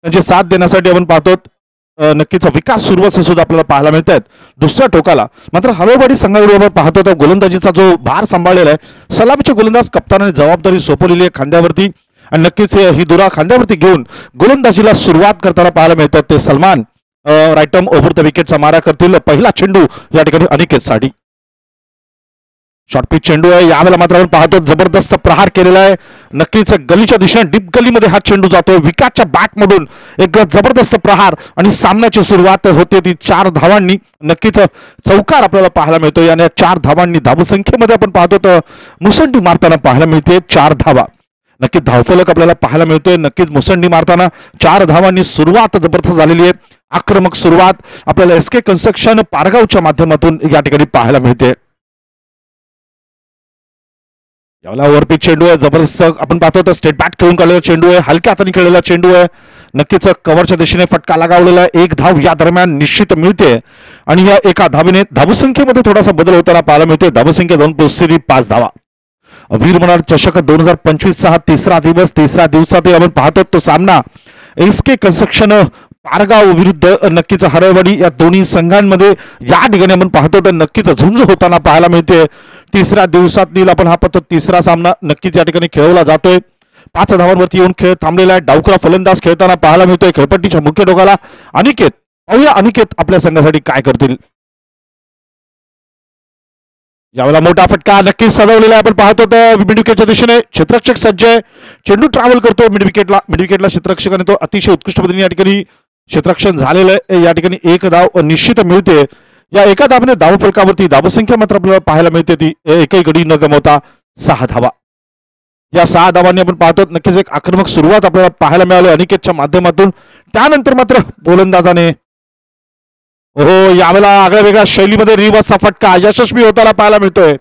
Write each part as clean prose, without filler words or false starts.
त्यांची साथ देण्यासाठी आपण पाहतो नक्कीच विकास सुरुवात सुद्धा आपल्याला पाहायला मिळत आहेत. दुसऱ्या टोकाला मात्र हळूवाडी संघाकडे आपण पाहतो तर गोलंदाजीचा जो भार सांभाळलेला आहे सलामीचे गोलंदाज कप्तानाने जबाबदारी सोपवलेली आहे खांद्यावरती आणि नक्कीच ही दुरा खांद्यावरती घेऊन गोलंदाजीला सुरुवात करताना पाहायला मिळतात. ते सलमान राईटम ओव्हर द विकेटचा मारा करतील. पहिला चेंडू या ठिकाणी अनिकेतसाठी शॉर्ट पिच चेंडू आहे. यावेळेला मात्र आपण पाहतो जबरदस्त प्रहार केलेला आहे. नक्कीच गलीच्या दिशेने डीप गलीमध्ये हा चेंडू जातोय. विकासच्या बॅटमधून एक जबरदस्त प्रहार आणि सामन्याची सुरुवात होते ती 4 धावांनी. नक्कीच चौकार आपल्याला पाहायला मिळतोय आणि 4 धावांनी धावसंख्येमध्ये आपण पाहतो तर मुसंडी मारताना पाहायला मिळते 4 धावा. नक्कीच धावफलक आपल्याला पाहायला मिळतोय. नक्कीच मुसंडी मारताना 4 धावांनी सुरुवात जबरदस्त झालेली आहे. आक्रमक सुरुवात आपल्याला एसके कन्स्ट्रक्शन पारगावच्या माध्यमातून या ठिकाणी पाहायला मिळते. यावेळेला ओव्हरपिच चेंडू आहे. जबरदस्त आपण पाहतो तर स्टेट बॅट खेळून काढलेला चेंडू आहे. हलक्या हाताने खेळलेला चेंडू आहे. नक्कीच कव्हरच्या दिशेने फटका लगावलेला आहे. 1 धाव या दरम्यान निश्चित मिळते आणि या एका धावेने धावसंख्येमध्ये थोडासा बदल होताना पाहायला मिळते. धावसंख्या 2 पोहोचलेली 5 धावा. वीर मराठा चषक 2025 हा तिसरा दिवस. तिसऱ्या दिवसात आपण पाहतो तो सामना एसके कन्स्ट्रक्शन पारगाव विरुद्ध नक्कीच हळूवाडी या दोन्ही संघांमध्ये या ठिकाणी आपण पाहतो तर नक्कीच झुंज होताना पाहायला मिळते. तिसऱ्या दिवसातील आपण हा पाहतो तिसरा सामना नक्कीच या ठिकाणी खेळवला जातोय. 5 धावांवरती येऊन खेळ थांबलेला आहे. डावखुरा फलंदाज खेळताना पाहायला मिळतोय खेळपट्टीच्या मुख्य टोकाला अनिकेत. पाहूया अनिकेत आपल्या संघासाठी काय करतील. यावेळेला मोठा फटका नक्कीच सजवलेला आहे. आपण पाहतो तर मिड विकेटच्या दिशेने क्षेत्ररक्षक सज्ज आहे. चेंडू ट्रॅव्हल करतो मिड विकेटला क्षेत्ररक्षकाने तो अतिशय उत्कृष्ट पद्धतीने या ठिकाणी क्षेत्ररक्षण झालेलं आहे. या ठिकाणी 1 धाव निश्चित मिळते. या एका धावाने धावफलकावरती धावसंख्या मात्र आपल्याला पाहायला मिळते ती एकही गडी न गमावता 6 धावा. या 6 धावांनी आपण पाहतो नक्कीच एक आक्रमक सुरुवात आपल्याला पाहायला मिळाली अनिकेतच्या माध्यमातून. त्यानंतर मात्र गोलंदाजाने यावेळेला आगळ्या वेगळ्या शैलीमध्ये रिव्हर्सचा फटका यशस्वी होताना पाहायला मिळतोय.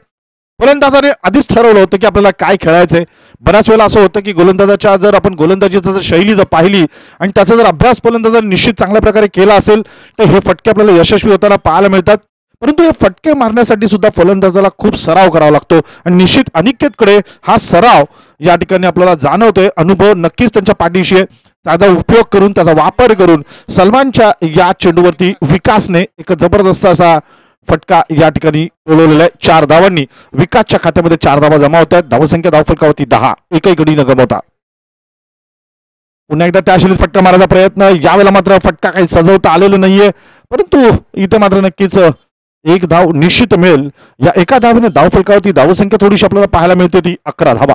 फलंदाजाने आधीच ठरवलं होतं की आपल्याला काय खेळायचंय. बऱ्याच वेळेला असं होतं की गोलंदाजाच्या जर आपण गोलंदाजीची शैली जर पाहिली आणि त्याचा जर अभ्यास फलंदाजाने निश्चित चांगल्या प्रकारे केला असेल तर हे फटके आपल्याला यशस्वी होताना पाहायला मिळतात. परंतु हे फटके मारण्यासाठी सुद्धा फलंदाजाला खूप सराव करावा लागतो आणि निश्चित अनिकेतकडे हा सराव या ठिकाणी आपल्याला जाणवतोय. अनुभव नक्कीच त्यांच्या पाठीशी आहे. त्याचा उपयोग करून त्याचा वापर करून सलमानच्या या चेंडूवरती विकासने एक जबरदस्त असा फटका या ठिकाणी टोलवलेला आहे. 4 धावांनी विकासच्या खात्यामध्ये 4 धावा जमा होत आहेत. धावसंख्या धावफलकावरती 10 एकही गडी न गमावता. पुन्हा एकदा त्या शैलीत फटका मारायचा प्रयत्न. यावेळेला मात्र फटका काही सजवता आलेला नाहीये परंतु इथे मात्र नक्कीच 1 धाव निश्चित मिळेल. या एका धावेने धावफलकावरती धावसंख्या थोडीशी आपल्याला पाहायला मिळते ती 11 धावा.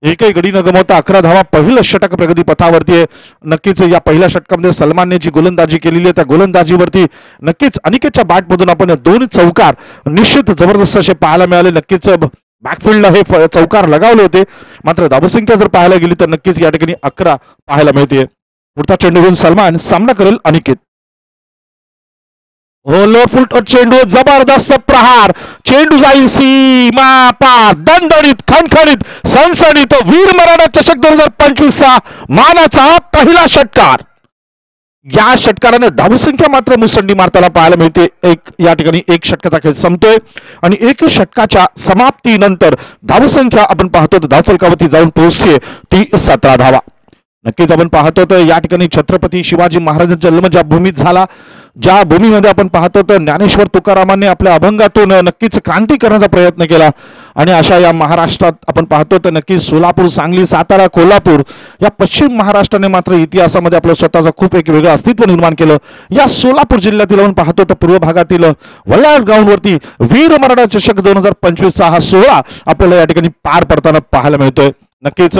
एकही गडी न गमावता 11 धावा. पहिलं षटक प्रगती पथावरती आहे. नक्कीच या पहिल्या षटकामध्ये सलमानने जी गोलंदाजी केलेली आहे त्या गोलंदाजीवरती नक्कीच अनिकेतच्या बॅटमधून आपण 2 चौकार निश्चित जबरदस्त असे पाहायला मिळाले. नक्कीच बॅकफिल्डला हे चौकार लगावले होते मात्र धावसंख्या जर पाहायला गेली तर नक्कीच या ठिकाणी 11 पाहायला मिळते. पुढचा चेंडू घेऊन सलमान सामना करेल अनिकेत. लोअर फुट चेंडू जबरदस्त प्रहार. चेंडू जाईल सीमा पार दणदणीत खणखणीत सणसणीत वीर मराठा चषक 2025 मानाचा पहिला षटकार. या षटकाराने धावसंख्या मात्र मुसंडी मारताना पाहायला मिळते. या ठिकाणी 1 षटकाचा खेळ संपतोय आणि 1 षटकाच्या समाप्तीनंतर धावसंख्या आपण पाहतो धावफलकावरती जाऊन पोहोचते ती 17 धावा. नक्कीच आपण पाहतो तर या ठिकाणी छत्रपती शिवाजी महाराजांचा जन्म ज्या भूमीत झाला ज्या भूमीमध्ये आपण पाहतो तर ज्ञानेश्वर तुकारामांनी आपल्या अभंगातून नक्कीच क्रांती करण्याचा प्रयत्न केला आणि अशा या महाराष्ट्रात आपण पाहतो तर नक्कीच सोलापूर सांगली सातारा कोल्हापूर या पश्चिम महाराष्ट्राने मात्र इतिहासामध्ये आपलं स्वतःचं खूप एक वेगळं अस्तित्व निर्माण केलं. या सोलापूर जिल्ह्यातील आपण पाहतो तर पूर्व भागातील वल्लाळ ग्राउंडवरती वीर मराठा चषक 2025 हा सोहळा आपल्याला या ठिकाणी पार पडताना पाहायला मिळतोय. नक्कीच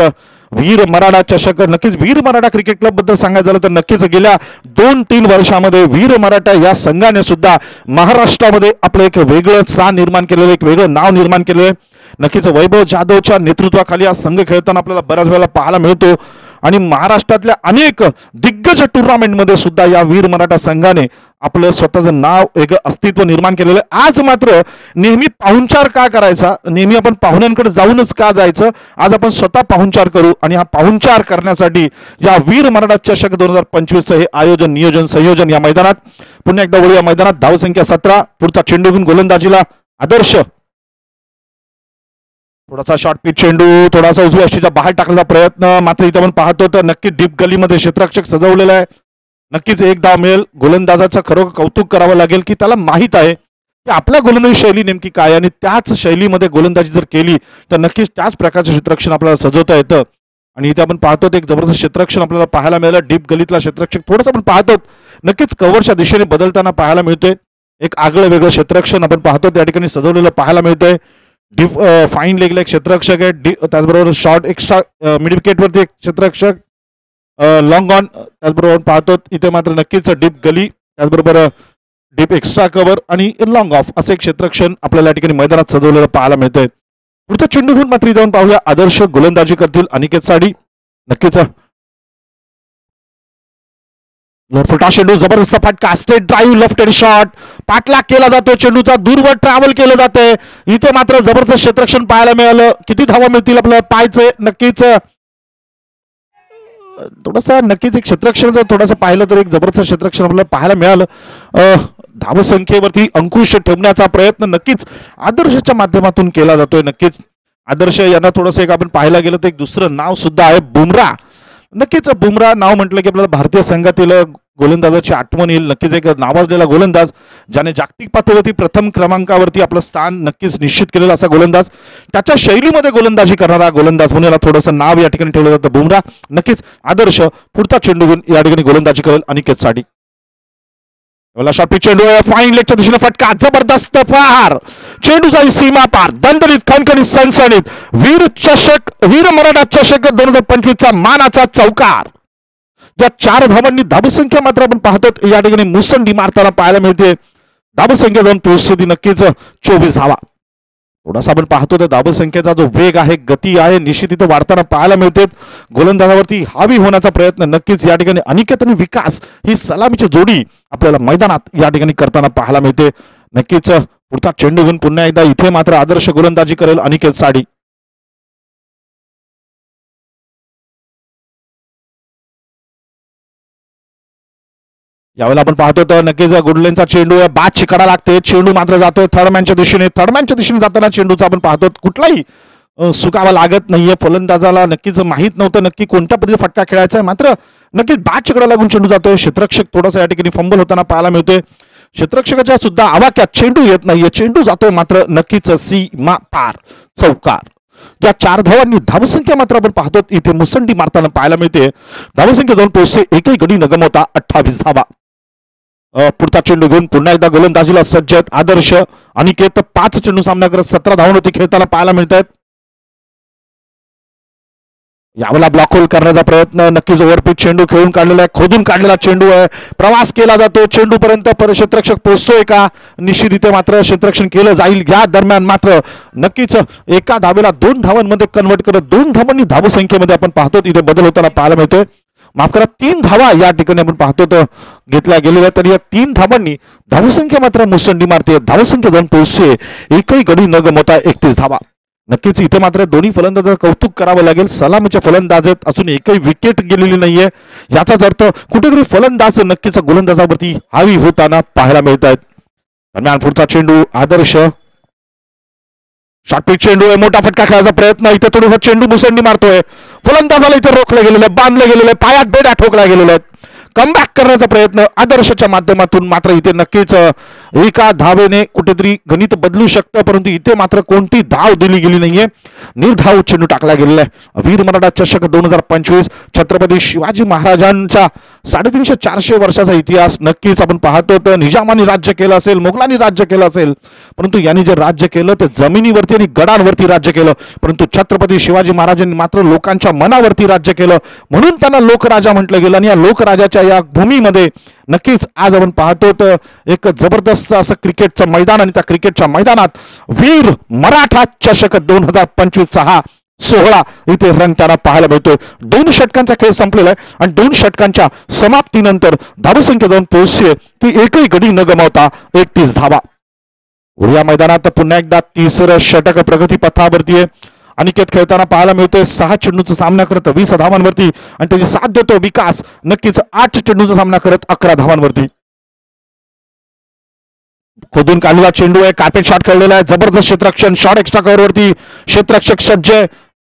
वीर मराठा चषक नक्कीच वीर मराठा क्रिकेट क्लब बद्दल सांगायचं झालं तर नक्कीच गेल्या 2-3 वर्षामध्ये वीर मराठा या संघाने सुद्धा महाराष्ट्रामध्ये आपलं एक वेगळं स्थान निर्माण केलेलं एक वेगळं नाव निर्माण केलेलं. नक्कीच वैभव जाधवच्या नेतृत्वाखाली हा संघ खेळताना आपल्याला बऱ्याच वेळेला पाहायला मिळतो आणि महाराष्ट्रातल्या अनेक दिग्गज टुर्नामेंटमध्ये सुद्धा या वीर मराठा संघाने आपलं स्वतःचं नाव एक अस्तित्व निर्माण केलेलं आहे. आज मात्र नेहमी पाहुणचार का करायचा नेहमी आपण पाहुण्यांकडे जाऊनच का जायचं. आज आपण स्वतः पाहुणचार करू आणि हा पाहुणचार करण्यासाठी या वीर मराठा चषक 2025 हे आयोजन नियोजन संयोजन या मैदानात पुन्हा एकदा वळू. या मैदानात धावसंख्या 17. पुढचा चेंडू घेऊन गोलंदाजीला आदर्श थोडासा शॉर्ट पिच चेंडू, थोडासा उजव्या यष्टीच्या बाहेर टाकण्याचा प्रयत्न, मात्र इथे आपण पाहतो तर नक्की डीप गलीमध्ये क्षेत्ररक्षक सजवलेला आहे. नक्कीच एक धाव मिळेल. गोलंदाजाचं खरं कौतुक करावं लागेल की त्याला माहीत आहे की आपल्या गोलंदाजी शैली नेमकी काय, आणि त्याच शैलीमध्ये गोलंदाजी जर केली तर नक्कीच त्याच प्रकारचं क्षेत्ररक्षण आपल्याला सजवता येतं. आणि इथे आपण पाहतो एक जबरदस्त क्षेत्ररक्षण आपल्याला पाहायला मिळालं. डीप गलीतला क्षेत्ररक्षक थोडंसं आपण पाहतो नक्कीच कव्हरच्या दिशेने बदलताना पाहायला मिळतोय. एक आगळं वेगळं क्षेत्ररक्षण आपण पाहतो त्या ठिकाणी सजवलेलं पाहायला मिळतंय. डीप फाईन लेगला एक क्षेत्ररक्षक आहे. त्याचबरोबर शॉर्ट एक्स्ट्रा मिड विकेटवरती एक क्षेत्ररक्षक, लॉंग ऑन, त्याचबरोबर पाहतो इथे मात्र नक्कीच डीप गली, त्याचबरोबर डीप एक्स्ट्रा कव्हर आणि लॉंग ऑफ असे एक क्षेत्ररक्षण आपल्याला या ठिकाणी मैदानात सजवलेलं पाहायला मिळतंय. पुढचा चेंडू घेऊन मात्र जाऊन पाहूया. आदर्श गोलंदाजी करतील अनिकेत साडी. नक्कीच फुटा चेंडू, जबरदस्त फटका, straight drive, left hand shot, पाठलाग केला जातो चेंडूचा, दूरवर ट्रॅव्हल केलं जातंय. इथे मात्र जबरदस्त क्षेत्ररक्षण पाहायला मिळालं. किती धावा मिळतील आपल्याला पाहायचंय. नक्कीच थोडासा नक्कीच एक क्षेत्ररक्षण जर थोडंसं पाहिलं तर एक जबरदस्त क्षेत्ररक्षण आपल्याला पाहायला मिळालं. धावसंख्येवरती अंकुश ठेवण्याचा प्रयत्न नक्कीच आदर्शच्या माध्यमातून केला जातोय. नक्कीच आदर्श यांना थोडंसं एक आपण पाहायला गेलं तर एक दुसरं नाव सुद्धा आहे बुमराह. नक्कीच बुमराह नाव म्हटलं की आपल्याला भारतीय संघातील गोलंदाजाची आठवण येईल. नक्कीच एक नावाजलेला गोलंदाज ज्याने जागतिक पातळीवरती प्रथम क्रमांकावरती आपलं स्थान नक्कीच निश्चित केलेला असा गोलंदाज, त्याच्या शैलीमध्ये गोलंदाजी करणारा गोलंदाज म्हणून याला थोडंसं नाव या ठिकाणी ठेवलं जातं बुमराह. नक्कीच आदर्श पुढचा चेंडू घेऊन या ठिकाणी गोलंदाजी करेल अनिकेत साठी. शॉर्ट पिच चेंडू, फाईन लेगच्या दिशेने फटका, जबरदस्त प्रहार, चेंडूचा सीमा पार, दणदणीत, खणखणीत, सणसणीत, वीर मराठा चषक 2025 चा मानाचा चौकार. या 4 धावांनी धावसंख्या मात्र आपण पाहतो या ठिकाणी मुसंडी मारताना पाहायला मिळते. धावसंख्या जाऊन पोहोचते नक्कीच 24 धावा. थोडासा आपण पाहतो तर धावसंख्येचा जो वेग आहे, गती आहे, निश्चित इथं वाढताना पाहायला मिळते. गोलंदाजावरती हावी होण्याचा प्रयत्न नक्कीच या ठिकाणी अनिकेत आणि विकास ही सलामीची जोडी आपल्याला मैदानात या ठिकाणी करताना पाहायला मिळते. नक्कीच पुढचा चेंडू घेऊन पुन्हा एकदा इथे मात्र आदर्श गोलंदाजी करेल अनिकेत साडी. यावेळेला आपण पाहतो तर नक्कीच गुडलेनचा चेंडू आहे, बाद चिकडा लागते, चेंडू मात्र जातोय थर्डमॅनच्या दिशेने जाताना चेंडूचा आपण पाहतो कुठलाही सुकावा लागत नाहीये. फलंदाजाला नक्कीच माहित नव्हतं नक्की कोणत्या पद्धतीने फटका खेळायचा आहे, मात्र नक्कीच बाद चिकडा लागून चेंडू जातोय. क्षेत्ररक्षक थोडासा या ठिकाणी फंबल होताना पाहायला मिळतोय. क्षेत्ररक्षकाच्या सुद्धा आवाक्यात चेंडू येत नाहीये, चेंडू जातोय मात्र नक्कीच सीमा पार, चौकार. या 4 धावांनी धावसंख्या मात्र आपण पाहतो इथे मुसंडी मारताना पाहायला मिळते. धावसंख्या जाऊन पोहोचते, एकही गडी न गमावता 28 धावा. पुढचा चेंडू घेऊन पुन्हा एकदा गोलंदाजीला सज्ज आहेत आदर्श. अनिकेत 5 चेंडू सामना करत 17 धावांवरती खेळताना पाहायला मिळत आहेत. यावेळेला ब्लॉक होल करण्याचा प्रयत्न, नक्कीच ओव्हरपिच चेंडू खेळून काढलेला आहे, खोदून काढलेला चेंडू आहे, प्रवास केला जातो चेंडू पर्यंत, क्षेत्ररक्षक पोहोचतोय का, निश्चित इथे मात्र क्षेत्ररक्षण केलं जाईल. या दरम्यान मात्र नक्कीच एका धावेला 2 धावांमध्ये कन्वर्ट करत 2 धावांनी धावसंख्येमध्ये आपण पाहतो इथे बदल होताना पाहायला मिळतोय. माफ करा, 3 धावा या ठिकाणी आपण पाहतो तर घेतल्या गेलेल्या, तर या 3 धावांनी धावसंख्या मात्र मुसंडी मारते. धावसंख्या जाऊन पोहोचते, एकही गडी न गमवता 31 धावा. नक्कीच इथे मात्र दोन्ही फलंदाजांचं कौतुक करावं लागेल. सलामीचे फलंदाज आहेत असून एकही विकेट गेलेली नाहीये, याचाच अर्थ कुठेतरी फलंदाज नक्कीच गोलंदाजावरती हावी होताना पाहायला मिळत आहेत. दरम्यान पुढचा चेंडू आदर्श, शॉर्ट पिच चेंडू आहे, मोठा फटका खेळायचा प्रयत्न, इथे थोडंसं चेंडू मुसंडी मारतोय. फलंदाजाला इथे रोखलं गेलेलं आहे, बांधलं गेलेलं आहे, पायात बेड्या ठोकल्या गेलेल्या आहेत. कमबॅक करण्याचा प्रयत्न आदर्शच्या माध्यमातून, मात्र इथे नक्कीच एका धावेने कुठेतरी गणित बदलू शकतं, परंतु इथे मात्र कोणती धाव दिली गेली नाहीये. निर्धाव चेंडू टाकला गेलेला आहे. वीर मराठा चषक 2025 छत्रपती शिवाजी महाराजांचा 350-400 वर्षाचा इतिहास. नक्कीच आपण पाहतो तर निजामानी राज्य केलं असेल, मोगलांनी राज्य केलं असेल, परंतु यांनी जे राज्य केलं ते जमिनीवरती आणि गडांवरती राज्य केलं, परंतु छत्रपती शिवाजी महाराजांनी मात्र लोकांच्या मनावरती राज्य केलं, म्हणून त्यांना लोकराजा म्हटलं गेलं. आणि या लोकराजाच्या या भूमीमध्ये नक्कीच आज आपण पाहतो तर एक जबरदस्त असं क्रिकेटचं मैदान, आणि त्या क्रिकेटच्या मैदानात वीर मराठा चषक 2025 हा सोहळा इथे रंगताना पाहायला मिळतोय. 2 षटकांचा खेळ संपलेला आहे आणि 2 षटकांच्या समाप्तीनंतर धावसंख्या जाऊन पोहोचते ती एकही गडी न गमावता 31 धावा. या मैदानात पुन्हा एकदा 3रं षटक प्रगती पथावरती आहे. अनिकेत खेळताना पाहायला मिळतोय, 6 चेंडूचा सामना करत 20 धावांवरती, आणि त्याची साथ देतो विकास नक्कीच 8 चेंडूचा सामना करत 11 धावांवरती. खोदून काढलेला चेंडू आहे, कार्पेट शॉट खेळलेला आहे, जबरदस्त क्षेत्ररक्षण, शॉट एक्स्ट्रा कव्हरवरती क्षेत्ररक्षक सज्ज,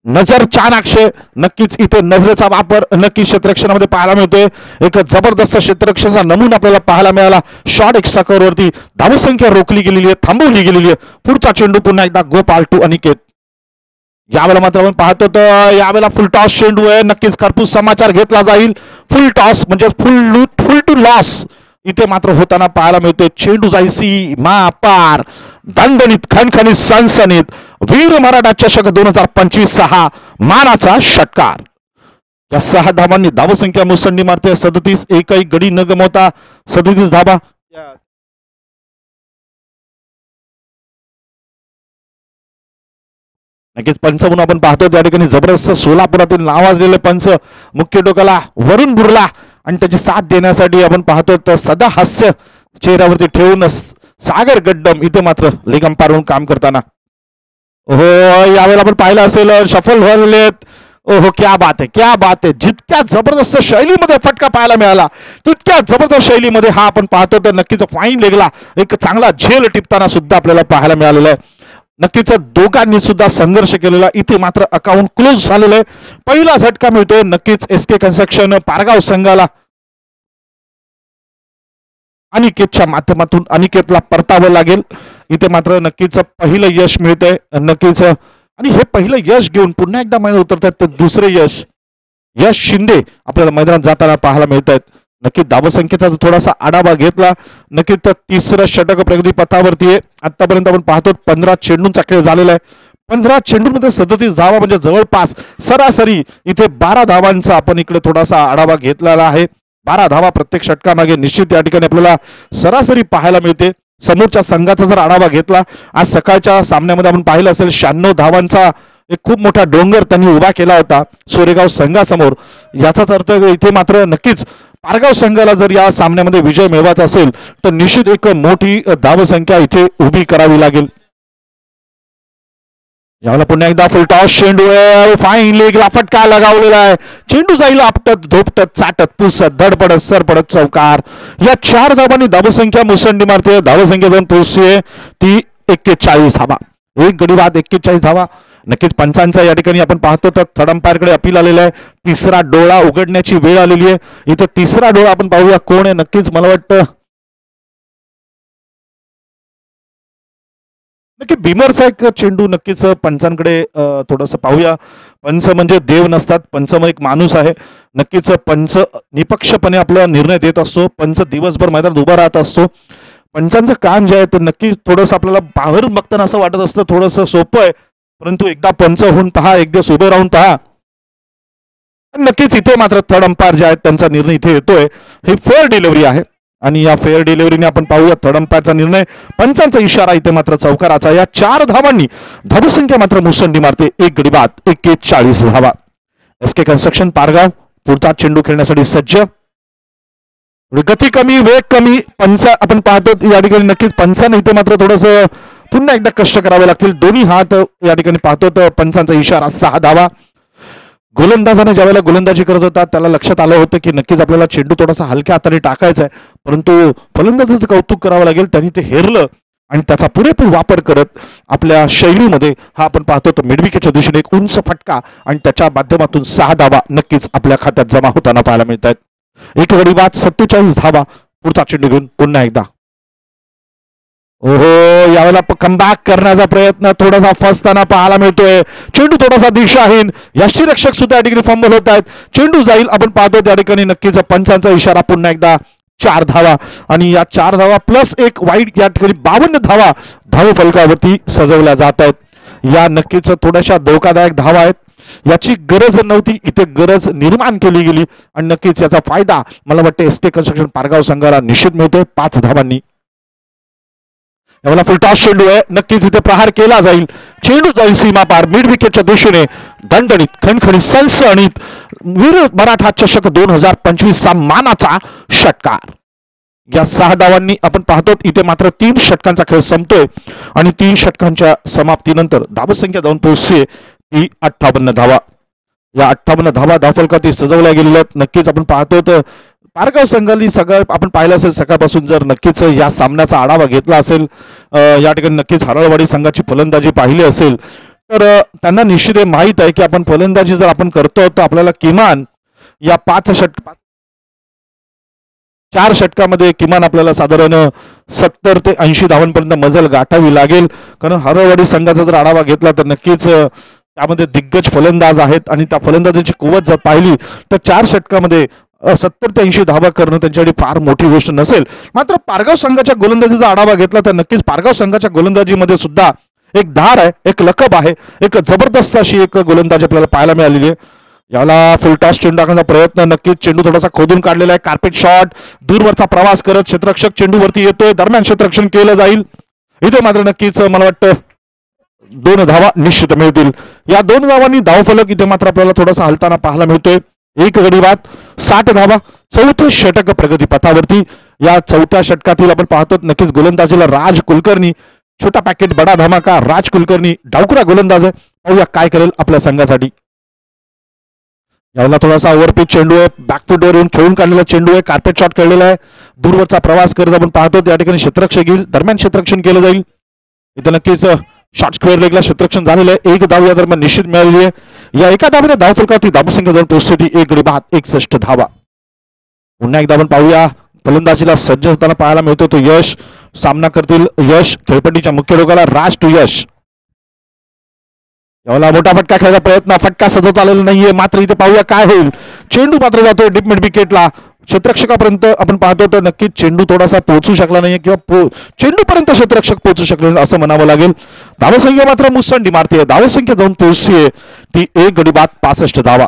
नजर चाणाक्ष, नक्कीच इथे नजरेचा वापर नक्की क्षेत्ररक्षणामध्ये पाहायला मिळतोय. एक जबरदस्त क्षेत्ररक्षणाचा नमुना आपल्याला पाहायला मिळाला. शॉट एक्स्ट्रा कव्हरवरती धावसंख्या रोखली गेलेली आहे, थांबवली गेलेली आहे. पुढचा चेंडू पुन्हा एकदा गोपाल टू अनिकेत. यावेळेला मात्र आपण पाहतो तर यावेळेला फुल टॉस चेंडू आहे, नक्कीच खरपूस समाचार घेतला जाईल. फुल टॉस म्हणजे फुल टू लॉस इथे मात्र होताना पाहायला मिळतोय. चेंडू जाईल सीमा पार, दणदणीत, खणखणीत, सनसनीत वीर मराठा चषक 2025 6 मानाचा षटकार. या 6 धावांनी धावसंख्या मुसंडी मारते 37. एकही गडी न गमवता 37 धावा. नक्कीच पंच म्हणून आपण पाहतो त्या ठिकाणी जबरदस्त सोलापुरातील नावाजलेले पंच मुख्य डोक्याला वरून बुरला आणि त्याची साथ देण्यासाठी आपण पाहतो तर सदा हास्य चेहऱ्यावरती ठेवून सागर गड्डम इथे मात्र लेग अंपायरहून काम करताना. हो, यावेळेला आपण पाहिलं असेल सफल झालेत. ओहो, क्या बात आहे, क्या बात आहे. जितक्या जबरदस्त शैलीमध्ये फटका पाहायला मिळाला तितक्या जबरदस्त शैलीमध्ये हा आपण पाहतो तर नक्कीच फाईन लेगला एक चांगला झेल टिपताना सुद्धा आपल्याला पाहायला मिळालेला आहे. नक्कीच दोघांनी सुद्धा संघर्ष केलेला. इथे मात्र अकाउंट क्लोज झालेलं आहे. पहिला झटका मिळतोय नक्कीच एसके कन्स्ट्रक्शन पारगाव संघाला. अनिकेतच्या माध्यमातून अनिकेतला परतावं लागेल. इथे मात्र नक्कीच पहिलं यश मिळतंय नक्कीच. आणि हे पहिलं यश घेऊन पुन्हा एकदा मैदानात उतरतात तर दुसरे यश शिंदे आपल्याला मैदानात जाताना पाहायला मिळत आहेत. नक्की धावसंख्येचा थोडासा आढावा घेतला नक्कीच तर तिसरं षटक प्रगती पथावरती आहे. आतापर्यंत आपण पाहतो 15 चेंडूंचा खेळ झालेला आहे. 15 चेंडूंमध्ये 37 धावा म्हणजे जवळपास सरासरी इथे 12 धावांचा आपण इकडे थोडासा आढावा घेतलेला आहे. 12 धावा प्रत्येक षटकामागे निश्चित या ठिकाणी आपल्याला सरासरी पाहायला मिळते. समोरच्या संघाचा जर आढावा घेतला आज सकाळच्या सामन्यामध्ये आपण पाहिलं असेल 96 धावांचा एक खूप मोठा डोंगर त्यांनी उभा केला होता सोरेगाव संघासमोर. याचाच अर्थ इथे मात्र नक्कीच पारगाव संघाला जर या सामन्यामध्ये विजय मिळवायचा असेल तर निश्चित एक मोठी धावसंख्या इथे उभी करावी लागेल. यावेळेला पुन्हा एकदा फुल टॉस चेंडू आहे, फाईन लेगला फटका लगावलेला आहे. चेंडू जाईल आपटत धोपटत चाटत पुसत धडपडत सरपडत चौकार. या 4 धावांनी धावसंख्या मुसंडी मारते. धावसंख्या जाऊन पोहोचते ती 41 धावा. एक गडी बाद 41 धावा. नक्कीच पंचांचा या ठिकाणी आपण पाहतो तर थर्ड अंपायरकडे अपील आलेला आहे. तिसरा डोळा उघडण्याची वेळ आलेली आहे. इथं तिसरा डोळा आपण पाहूया कोण आहे. नक्कीच मला वाटतं नक्की भीमरचा एक चेंडू नक्कीच पंचांकडे थोडंसं पाहूया. पंच म्हणजे देव नसतात, पंच एक माणूस आहे. नक्कीच पंच निपक्षपणे आपला निर्णय देत असतो. पंच दिवसभर मैदानात उभा राहत असतो. पंचांचं काम जे आहे ते नक्कीच थोडंसं आपल्याला बाहेरून बघताना असं वाटत असतं थोडंसं सोपं आहे, परंतु एकदा पंच होऊन पहा, एक दिवस उभे राहून पहा. नक्कीच इथे मात्र थर्ड अंपायर जे आहेत त्यांचा निर्णय इथे येतोय. ही फेअर डिलिव्हरी आहे आणि या फेअर डिलिव्हरीने आपण पाहूया थर्ड अंपायरचा निर्णय. पंचांचा इशारा इथे मात्र चौकाराचा. या 4 धावांनी धावसंख्या मात्र मुसंडी मारते. एक गडी बाद 41 धावा. एसके कन्स्ट्रक्शन पारगाव पुढचा चेंडू खेळण्यासाठी सज्ज. गती कमी, वेग कमी. पंच आपण पाहतो या ठिकाणी नक्कीच पंचाने इथे मात्र थोडस पुन्हा एकदा कष्ट करावे लागतील. दोन्ही हात या ठिकाणी पाहतो तर पंचांचा इशारा 6 धावा. गोलंदाजाने ज्यावेळेला गोलंदाजी करत होता त्याला लक्षात आलं होतं की नक्कीच आपल्याला चेंडू थोडासा हलक्या हाताने टाकायचा आहे, परंतु फलंदाजाचं कौतुक करावं लागेल, त्यांनी ते हेरलं आणि त्याचा पुरेपूर वापर करत आपल्या शैलीमध्ये हा आपण पाहतो तर मिडविकेटच्या दिशेने एक उंच फटका आणि त्याच्या माध्यमातून 6 धावा नक्कीच आपल्या खात्यात जमा होताना पाहायला मिळत आहेत. एक गडी बाद 47 धावा. पुढचा चेंडू घेऊन पुन्हा एकदा ओहो, यावेळेला कमबॅक करण्याचा प्रयत्न थोडासा फसताना पाहायला मिळतोय. चेंडू थोडासा दिशाहीन. यष्टीरक्षक सुद्धा या ठिकाणी फंबल होत आहेत. चेंडू जाईल आपण पाहतो त्या ठिकाणी नक्कीच पंचांचा इशारा. पुन्हा एकदा 4 धावा आणि या 4 धावा प्लस एक वाईट या ठिकाणी 52 धावा धाव फलकावरती सजवल्या जात आहेत. या नक्कीच थोड्याशा धोकादायक धावा आहेत. याची गरज नव्हती, इथे गरज निर्माण केली गेली आणि नक्कीच याचा फायदा मला वाटतं एसके कन्स्ट्रक्शन पारगाव संघाला निश्चित मिळतोय 5 धावांनी. यावेळेला फुलटॉस चेंडू आहे. नक्कीच इथे प्रहार केला जाईल. चेंडू जाईल सीमा पार मिड विकेटच्या दिशेने. दणदणीत खणखणीत सनसणीत वीर मराठा चषक 2025 मानाचा षटकार. या 6 धावांनी आपण पाहतो इथे मात्र 3 षटकांचा खेळ संपतोय आणि 3 षटकांच्या समाप्तीनंतर धावसंख्या जाऊन पोहोचते ती 58 धावा. या 58 धावा धावफलकावरती सजवल्या गेलेल्या आहेत. नक्कीच आपण पाहतो तर पारगाव संघाने सगळं आपण पाहिलं असेल सकाळपासून जर नक्कीच या सामन्याचा आढावा घेतला असेल, या ठिकाणी नक्कीच हरळवाडी संघाची फलंदाजी पाहिली असेल तर त्यांना निश्चित हे माहीत आहे की आपण फलंदाजी जर आपण करतो तर आपल्याला किमान या 4 षटकामध्ये किमान आपल्याला साधारण 70 ते 80 धावांपर्यंत मजल गाठावी लागेल. कारण हरळवाडी संघाचा जर आढावा घेतला तर नक्कीच त्यामध्ये दिग्गज फलंदाज आहेत आणि त्या फलंदाजांची कुवत जर पाहिली तर 4 षटकामध्ये 70 ते 80 धावा करणं त्यांच्यासाठी फार मोठी गोष्ट नसेल. मात्र पारगाव संघाच्या गोलंदाजीचा आढावा घेतला तर नक्कीच पारगाव संघाच्या गोलंदाजीमध्ये सुद्धा एक धार आहे, एक लकब आहे, एक जबरदस्त अशी एक गोलंदाजी आपल्याला पाहायला मिळालेली आहे. याला फुल टॉस चेंडू टाकण्याचा प्रयत्न, नक्कीच चेंडू थोडासा खोदून काढलेला आहे, कार्पेट शॉट, दूरवरचा प्रवास करत क्षेत्ररक्षक चेंडूवरती येतोय, दरम्यान क्षेत्ररक्षण केलं जाईल. इथे मात्र नक्कीच मला वाटतं 2 धावा निश्चित मिळतील. या 2 धावांनी धावफलक इथे मात्र आपल्याला थोडासा हलताना पाहायला मिळतोय. एक गडी बाद 60 धावा, 4थं षटक प्रगतीपथावरती. या 4थ्या षटकातील आपण पाहतो नक्कीच गोलंदाजीला राज कुलकर्णी, छोटा पॅकेट बडा धमाका राज कुलकर्णी डावकुरा गोलंदाज आहे. पाहूया काय करेल आपल्या संघासाठी. याला थोडासा ओव्हरपिच चेंडू आहे, बॅकफुटवर येऊन खेळून काढलेला चेंडू आहे, कार्पेट शॉट खेळलेला आहे, दूरवरचा प्रवास करत आपण पाहतो त्या ठिकाणी क्षेत्ररक्षक येईल, दरम्यान क्षेत्ररक्षण केलं जाईल. इथं नक्कीच शॉर्ट स्क्वेअर लेगला क्षेत्ररक्षण झालेलं आहे. एक धाव या दरम्यान निश्चित मिळालेली आहे. या एका धावेने धावफलकावरती धावसंख्या जाऊन पोहोचते ती 1 गडी बाद 61 धावा. पुन्हा एकदा आपण पाहूया फलंदाजीला सज्ज होताना पाहायला मिळतो तो यश. सामना करतील यश, खेळपट्टीच्या मुख्य डोक्याला राज टू यश. याला मोठा फटका खेळायचा प्रयत्न, फटका सजवता आलेला नाहीये. मात्र इथे पाहूया काय होईल. चेंडू मात्र जातोय डीप मिड विकेटला, क्षेत्ररक्षकापर्यंत आपण पाहतो तर नक्कीच चेंडू थोडासा पोहोचू शकला नाहीये किंवा चेंडूपर्यंत क्षेत्ररक्षक पोहोचू शकले असं म्हणावं लागेल. धावसंख्या मात्र मुसंडी मारते, धावसंख्या जाऊन पोहोचते ती 1 गडी बाद 65 धावा.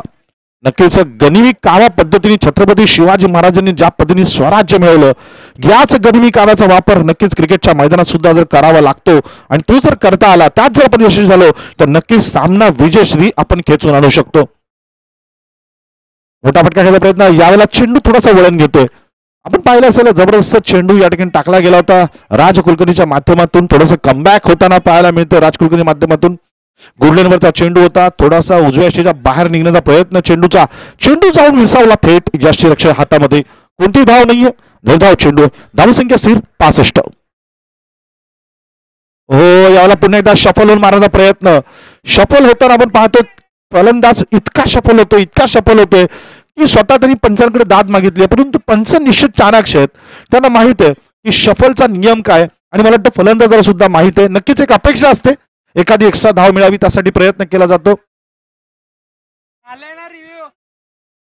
नक्कीच गनिमी कावा पद्धतीने छत्रपती शिवाजी महाराजांनी ज्या पद्धतीने स्वराज्य मिळवलं, याच गनिमी काव्याचा वापर नक्कीच क्रिकेटच्या मैदानात सुद्धा जर करावा लागतो आणि तो जर करता आला, त्यात जर आपण यशस्वी झालो तर नक्कीच सामना विजयश्री आपण खेचून आणू शकतो. मोठा फटका खेळायचा प्रयत्न, यावेळेला चेंडू थोडासा वळण घेतोय. आपण पाहिलं असेल जबरदस्त चेंडू या ठिकाणी टाकला गेला होता राज कुलकर्णीच्या माध्यमातून. थोडंसं कमबॅक होताना पाहायला मिळतं राज कुलकर्णी माध्यमातून. गुडलेनवरचा चेंडू होता, थोडासा उजव्या यष्टीच्या बाहेर निघण्याचा प्रयत्न चेंडूचा, चेंडू जाऊन विसावला थेट यष्टीरक्षक हातामध्ये. कोणती धाव नाहीये, निर्धाव चेंडू. धावसंख्या स्थिर 65. हो, याला पुन्हा एकदा शफल होऊन मारण्याचा प्रयत्न. शफल होताना आपण पाहतो फलंदाज इतका शफल होतोय, इतका शफल होतोय की स्वतः त्यांनी पंचांकडे दाद मागितली, परंतु पंच निश्चित चाणाक्ष आहेत. त्यांना माहित आहे की शफलचा नियम काय आणि मला वाटतं फलंदाजाला सुद्धा माहित आहे. नक्कीच एक अपेक्षा असते एखादी एक्स्ट्रा धाव मिळावी, त्यासाठी प्रयत्न केला जातो.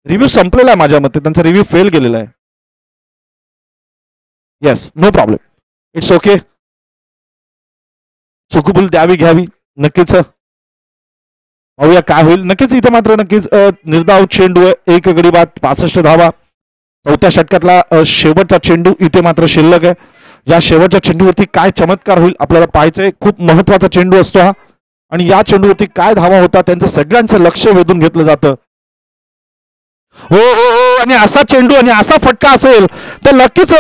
रिव्ह्यू संपलेला आहे माझ्या मते, त्यांचा रिव्ह्यू फेल गेलेला आहे. Yes, no problem, it's okay. चुकूबुल द्यावी घ्यावी नक्कीच. पाहूया काय होईल. नक्कीच इथे मात्र नक्कीच निर्धाव चेंडू आहे, 1 गडी बाद 65 धावा. 4थ्या षटकातला शेवटचा चेंडू इथे मात्र शिल्लक आहे. या शेवटच्या चेंडूवरती काय चमत्कार होईल आपल्याला पाहायचंय. खूप महत्वाचा चेंडू असतो हा आणि या चेंडूवरती काय धावा होता त्यांचं सगळ्यांचं लक्ष वेधून घेतलं जातं. हो हो हो, आणि असा चेंडू आणि असा फटका असेल तर नक्कीच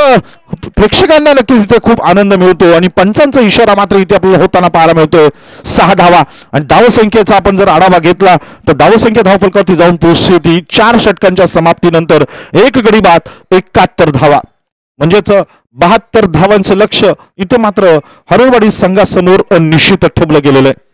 प्रेक्षकांना नक्कीच इथे खूप आनंद मिळतो आणि पंचांचा इशारा मात्र इथे आपल्याला होताना पाहायला मिळतोय. 6 धावा आणि धावसंख्येचा आपण जर आढावा घेतला तर धावसंख्या धावफलकावरती जाऊन पोहोचते ती 4 षटकांच्या समाप्तीनंतर 1 गडी बाद 71 धावा. म्हणजेच 72 धावांचं लक्ष इथे मात्र हरळवाडी संघासमोर निश्चित ठेवलं गेलेलं आहे.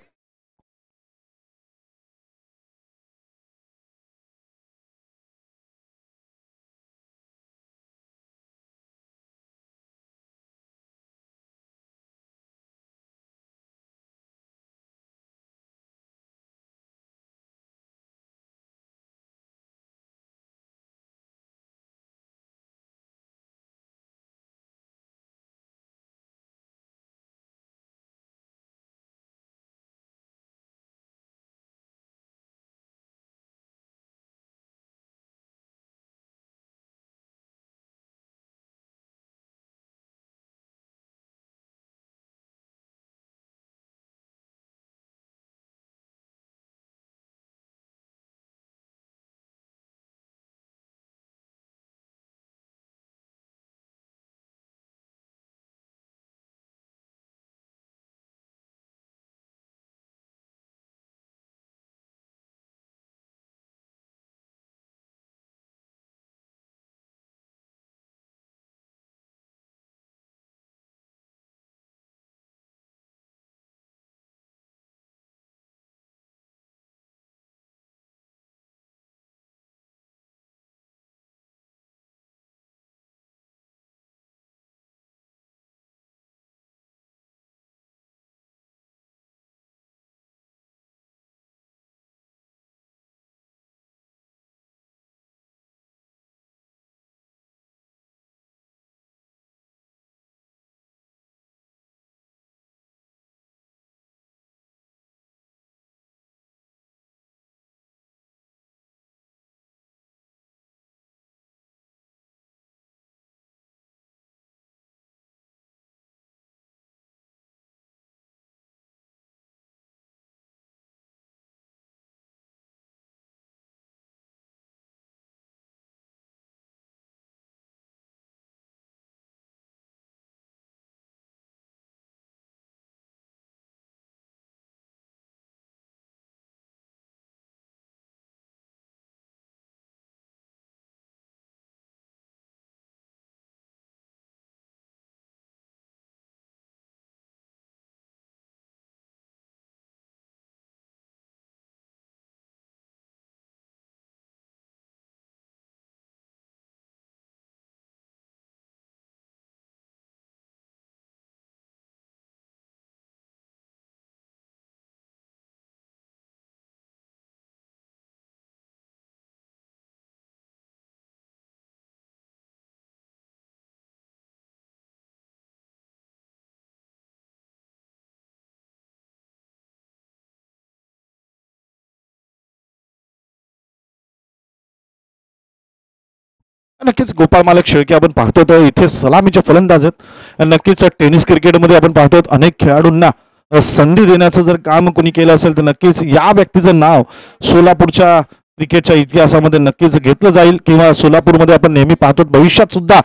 नक्कीच गोपाळ मालक शेळके आपण पाहतो तर इथे सलामीचे फलंदाज आहेत. नक्कीच टेनिस क्रिकेटमध्ये आपण पाहतो अनेक खेळाडूंना संधी देण्याचं जर काम कोणी केलं असेल तर नक्कीच या व्यक्तीचं नाव सोलापूरच्या क्रिकेटच्या इतिहासामध्ये नक्कीच घेतलं जाईल किंवा सोलापूरमध्ये आपण नेहमी पाहतो भविष्यात सुद्धा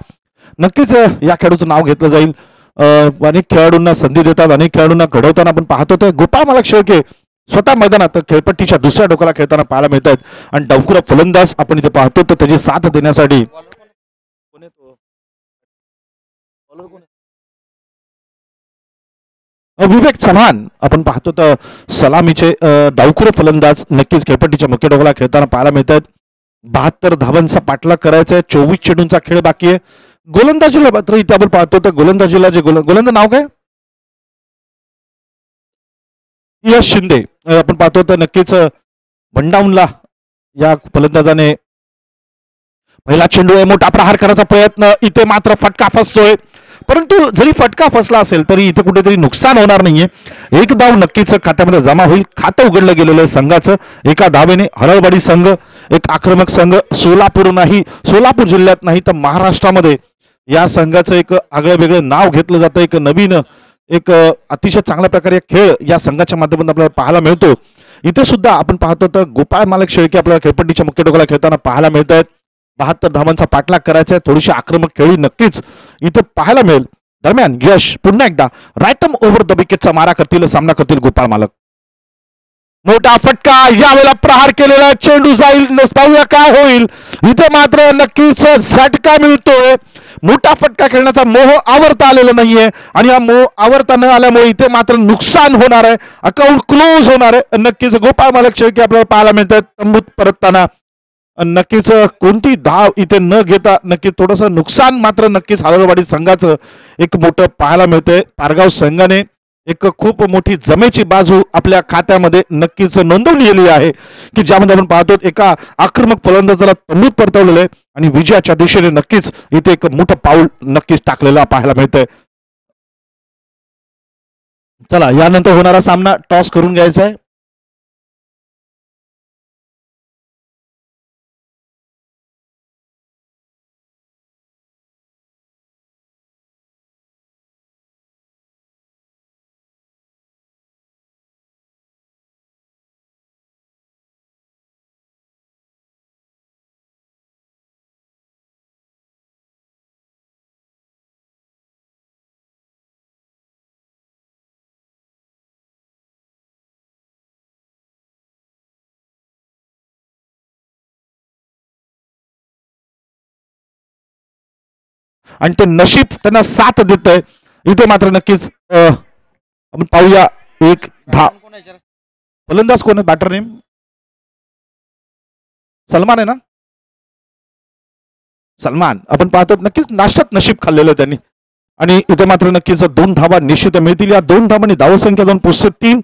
नक्कीच या खेळाडूचं नाव घेतलं जाईल. अनेक खेळाडूंना संधी देतात, अनेक खेळाडूंना घडवताना आपण पाहतो तर गोपाळ मालक शेळके स्वतः मैदानात खेळपट्टीच्या दुसऱ्या टोकाला खेळताना पाहायला मिळत आहेत. आणि डावखुरा फलंदाज आपण इथे पाहतो तर त्याची साथ देण्यासाठी विवेक चव्हाण आपण पाहतो तर सलामीचे डावखुरे फलंदाज नक्कीच खेळपट्टीच्या मुख्य टोकाला खेळताना पाहायला मिळत आहेत. 72 धावांचा पाठलाग करायचा आहे. 24 चेंडूंचा खेळ बाकी आहे. गोलंदाजीला मात्र इथे आपण पाहतो तर गोलंदाजीला जे गोलंदाज नाव काय यश शिंदे आपण पाहतो तर नक्कीच भंडाऊनला या फलंदाजाने पहिला चेंडू आहे, मोठा प्रहार करायचा प्रयत्न, इथे मात्र फटका फसतोय. परंतु जरी फटका फसला असेल तरी इथे कुठेतरी नुकसान होणार नाहीये. एक धाव नक्कीच खात्यामध्ये जमा होईल. खातं उघडलं गेलेलं आहे संघाचं एका धावेने. हरळवाडी संघ एक आक्रमक संघ, सोलापूर नाही, सोलापूर जिल्ह्यात नाही तर महाराष्ट्रामध्ये या संघाचं एक आगळं वेगळं नाव घेतलं जातं. एक नवीन एक अतिशय चांगल्या प्रकारे खेळ या संघाच्या माध्यमातून आपल्याला पाहायला मिळतो. इथे सुद्धा आपण पाहतो तर गोपाळ मालक शेळके आपल्याला खेळपट्टीच्या मुख्य टोकाला खेळताना पाहायला मिळत आहेत. 72 धावांचा पाठलाग करायचा आहे. थोडीशी आक्रमक खेळी नक्कीच इथे पाहायला मिळेल. दरम्यान यश पुन्हा एकदा रायटम ओव्हर द विकेटचा मारा करतील, सामना करतील गोपाळ मालक. मोठा फटका, यावेळेला प्रहार केलेला चेंडू जाईल, पाहूया काय होईल. इथे मात्र नक्कीच झटका मिळतोय. मोठा फटका खेळण्याचा मोह आवरता आलेला नाहीये आणि हा मोह आवरता न आल्यामुळे इथे मात्र नुकसान होणार आहे. अकाउंट क्लोज होणार आहे. नक्कीच गोपाळ मालक शेळके आपल्याला पाहायला मिळतात तंबूत परतताना. नक्कीच कोणती धाव इथे न घेता नक्कीच थोडंसं नुकसान मात्र नक्कीच हरळवाडी संघाचं एक मोठं पाहायला मिळतंय. पारगाव संघाने एक खूप मोठी जमेची बाजू आपल्या खात्यामध्ये नक्कीच नोंदवली गेली आहे की ज्यामध्ये आपण पाहतो एका आक्रमक फलंदाजाला तंबूत परतवलेलं आहे आणि विजयाच्या दिशेने नक्कीच इथे एक मोठं पाऊल नक्कीच टाकलेलं पाहायला मिळतंय. चला यानंतर होणारा सामना टॉस करून घ्यायचा आहे. आणि ते नशीब त्यांना साथ देत आहे. इथे मात्र नक्कीच आपण पाहूया एक फलंदाज कोण आहे, बॅटर नेम सलमान आहे ना, सलमान. आपण पाहतो नक्कीच नाश्त्यात नशीब खाल्लेलं त्यांनी आणि इथे मात्र नक्कीच 2 धावा निश्चित मिळतील. या 2 धावांनी धावसंख्या 2 पुढचे 3.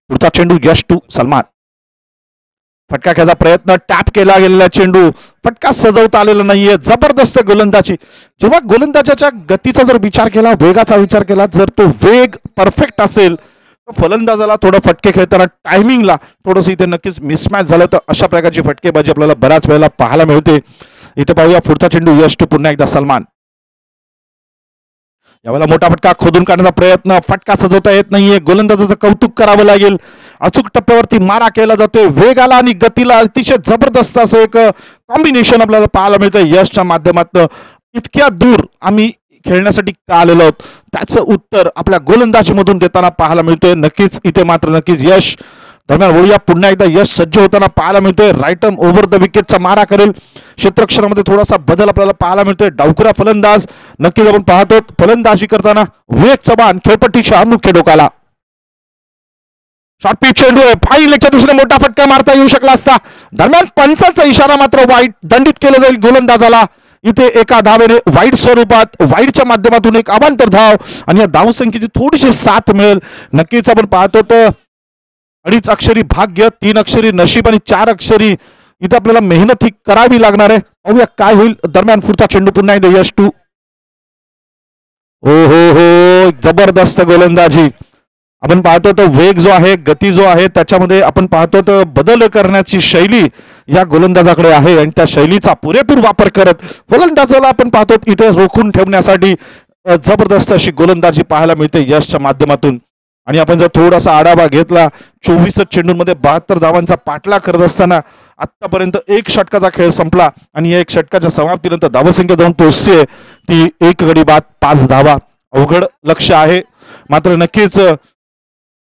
पुढचा चेंडू यश टू सलमान. फटका घ्यायचा प्रयत्न, टॅप केला गेलेला चेंडू, फटका सजवता आलेला नाहीये. जबरदस्त गोलंदाजी. जेव्हा गोलंदाजाच्या गतीचा जर विचार केला, वेगाचा विचार केला, जर तो वेग परफेक्ट असेल तर फलंदाजाला थोडं फटके खेळताना टायमिंगला थोडंसं इथे नक्कीच मिसमॅच झालं तर अशा प्रकारची फटकेबाजी आपल्याला बऱ्याच वेळेला पाहायला मिळते. इथे पाहूया पुढचा चेंडू यश टू पुन्हा एकदा सलमान. यावेळेला मोठा फटका खोदून काढण्याचा प्रयत्न, फटका सजवता येत नाहीये. गोलंदाजाचं कौतुक करावं लागेल. अचूक टप्प्यावरती मारा केला जातोय. वेगाला आणि गतीला अतिशय जबरदस्त असं एक कॉम्बिनेशन आपल्याला पाहायला मिळतं यशच्या माध्यमातून. इतक्या दूर आम्ही खेळण्यासाठी का आलेलो आहोत त्याचं उत्तर आपल्या गोलंदाजीमधून देताना पाहायला मिळतोय. नक्कीच इथे मात्र नक्कीच यश. दरम्यान वळूया पुन्हा एकदा यश सज्ज होताना पाहायला मिळतोय. राईटम ओव्हर द विकेटचा मारा करेल. क्षेत्रक्षणामध्ये थोडासा बदल आपल्याला पाहायला मिळतोय. डावखुरा फलंदाज नक्कीच आपण पाहतो फलंदाजी करताना विवेक चव्हाण खेळपट्टीच्या मुख्य डोकाला. शॉर्ट पिच चेंडू आहे. फाईन लेगच्या दुसरे मोठा फटका मारता येऊ शकला असता. दरम्यान पंचांचा इशारा मात्र वाईट दंडित केलं जाईल गोलंदाजाला. इथे एका धावेने वाईट स्वरूपात वाईटच्या माध्यमातून एक अवांतर धाव आणि या धावसंख्येची थोडीशी साथ मिळेल. नक्कीच आपण पाहतो तर 2 अक्षरी भाग्य, 3 अक्षरी नशीब आणि 4 अक्षरी इथे आपल्याला मेहनत ही करावी लागणार आहे. पाहूया काय होईल. दरम्यान पुढचा चेंडू पुन्हा एकदा यश टू. हो हो हो, जबरदस्त गोलंदाजी. आपण पाहतो तो वेग जो आहे, गती जो आहे, त्याच्यामध्ये आपण पाहतो तर बदल करण्याची शैली या गोलंदाजाकडे आहे आणि त्या शैलीचा पुरेपूर वापर करत गोलंदाजाला आपण पाहतो इथे रोखून ठेवण्यासाठी जबरदस्त अशी गोलंदाजी पाहायला मिळते यशच्या माध्यमातून. आणि आपण जर थोडासा आढावा घेतला 24 चेंडूंमध्ये 72 धावांचा पाठलाग करत असताना आतापर्यंत एक षटकाचा खेळ संपला आणि या एक षटकाच्या समाप्तीनंतर धावसंख्या जाऊन पोहोचते ती 1 गडी बाद 5 धावा. अवघड लक्ष आहे, मात्र नक्कीच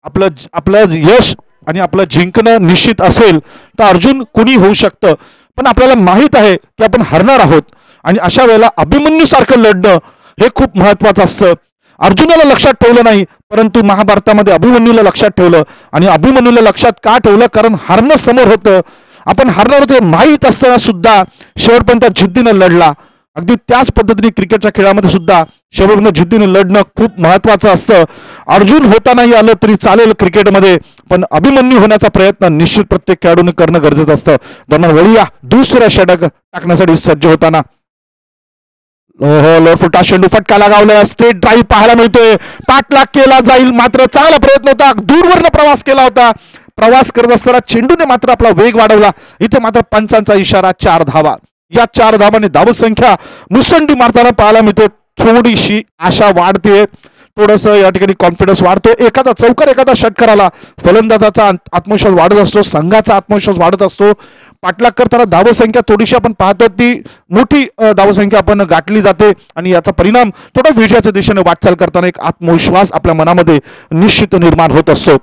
आपलं यश आणि आपलं जिंकणं निश्चित असेल तर अर्जुन कुणी होऊ शकतं, पण आपल्याला माहित आहे की आपण हरणार आहोत आणि अशा वेळेला अभिमन्यू सारखं लढणं हे खूप महत्वाचं असतं. अर्जुनाला लक्षात ठेवलं नाही, परंतु महाभारतामध्ये अभिमन्यूला लक्षात ठेवलं आणि अभिमन्यूला लक्षात का ठेवलं, कारण हरणं समोर होतं. आपण हरणार होतो माहीत असताना सुद्धा शेवटपर्यंत जिद्दीनं लढला. अगदी त्याच पद्धतीने क्रिकेटच्या खेळामध्ये सुद्धा शेवटपर्यंत जिद्दीने लढणं खूप महत्वाचं असतं. अर्जुन होता नाही आलं तरी चालेल क्रिकेटमध्ये, पण अभिमन्यू होण्याचा प्रयत्न निश्चित प्रत्येक खेळाडूने करणं गरजेचं असतं. दरम्यान वळूया दुसऱ्या षटक टाकण्यासाठी सज्ज होताना. लोरफुटा चेंडू फटका लगावला, स्ट्रेट ड्राईव्ह पाहायला मिळतोय, पाठलाग केला जाईल, मात्र चांगला प्रयत्न होता, दूरवरनं प्रवास केला होता. प्रवास करत असताना चेंडूने मात्र आपला वेग वाढवला. इथे मात्र पंचांचा इशारा 4 धावा. या 4 धावांनी धावसंख्या मुसंडी मारताना पाहायला मिळते. थोडीशी आशा वाढते, थोडंसं या ठिकाणी कॉन्फिडन्स वाढतो. एखादा चौकार एखादा षटकार आला, फलंदाजाचा आत्मविश्वास वाढत असतो, संघाचा आत्मविश्वास वाढत असतो. पाठलाग करताना धावसंख्या थोडीशी आपण पाहतो ती मोठी धावसंख्या आपण गाठली जाते आणि याचा परिणाम थोडा विजयाच्या दिशेने वाटचाल करताना एक आत्मविश्वास आपल्या मनामध्ये निश्चित निर्माण होत असतो.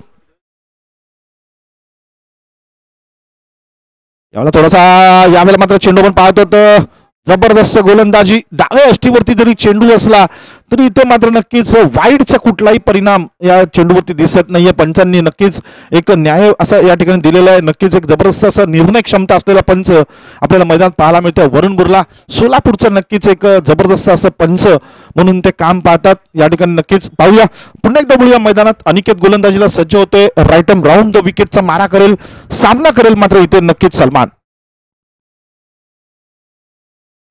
यावेळेला थोडासा यावेळेला मात्र चेंडू पण पाहतो तर जबरदस्त गोलंदाजी. डाव्या अष्टीवरती जरी चेंडू असला तरी इथे मात्र नक्कीच वाईडचा कुठलाही परिणाम या चेंडूवरती दिसत नाहीये. पंचांनी नक्कीच एक न्याय असा या ठिकाणी दिलेला आहे. नक्कीच एक जबरदस्त असा निर्णय क्षमता असलेला पंच आपल्याला मैदानात पाहायला मिळतो. वरुण बुर्ला सोलापूरचं नक्कीच एक जबरदस्त असं पंच म्हणून ते काम पाहतात. या ठिकाणी नक्कीच पाहूया, पुन्हा एकदा बोलूया मैदानात. अनिकेत गोलंदाजीला सज्ज होते, राईट एम राऊंड द विकेटचा मारा करेल, सामना करेल मात्र इथे नक्कीच सलमान.